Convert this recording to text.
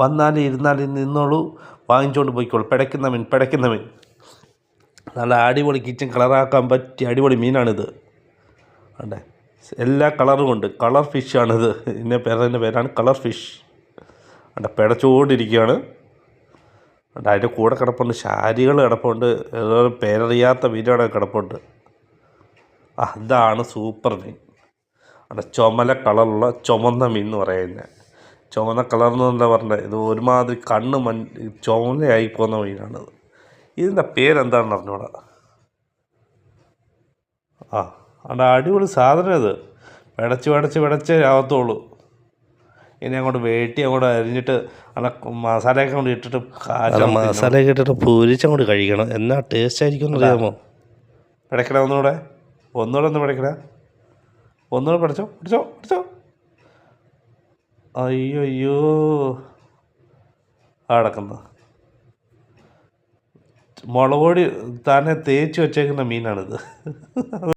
വന്നാലും ഇരുന്നാലും നിന്നോളൂ, വാങ്ങിച്ചുകൊണ്ട് പോയിക്കോളൂ. പിടയ്ക്കുന്ന മീൻ നല്ല അടിപൊളി കിച്ചൻ കളറാക്കാൻ പറ്റിയ അടിപൊളി മീനാണിത്. അതെ, എല്ലാ കളറും ഉണ്ട്. കളർ ഫിഷാണിത്. ഇതിൻ്റെ പേരാണ് കളർ ഫിഷ്. അവിടെ പിടച്ചുകൊണ്ടിരിക്കുകയാണ്. അതിൻ്റെ കൂടെ കിടപ്പുണ്ട് ശാരികൾ കിടപ്പുണ്ട്, ഏതോ പേരറിയാത്ത മീനുകളൊക്കെ കിടപ്പുണ്ട്. അതാണ് സൂപ്പർ മീൻ. അവിടെ ചുമല കളറുള്ള ചുമന്ന മീൻ എന്ന് പറയുന്നത്. ചുമന്ന കളർന്ന് എന്താ പറഞ്ഞത്, ഇത് ഒരുമാതിരി ചുമലയായി പോകുന്ന മീനാണിത്. ഇതിൻ്റെ പേരെന്താണെന്ന് അറിഞ്ഞൂടാ. അവിടെ അടിപൊളി സാധനം ഇത്. പിടച്ച് ആവത്തുള്ളൂ. ഇനി അങ്ങോട്ട് അങ്ങോട്ട് അരിഞ്ഞിട്ട് മസാലയൊക്കെ കൊണ്ട് ഇട്ടിട്ട് മസാലയൊക്കെ ഇട്ടിട്ട് പൊരിച്ചങ്ങോട്ട് കഴിക്കണം. എന്നാ ടേസ്റ്റ് ആയിരിക്കും എന്ന് അറിയാമോ? പിടയ്ക്കണ ഒന്നുകൂടെ ഒന്ന് പിടയ്ക്കണ, ഒന്നുകൂടെ പിടിച്ചോ. അയ്യോ കിടക്കുന്ന മുളക് പൊടി തന്നെ തേച്ച് വെച്ചേക്കുന്ന മീനാണിത്.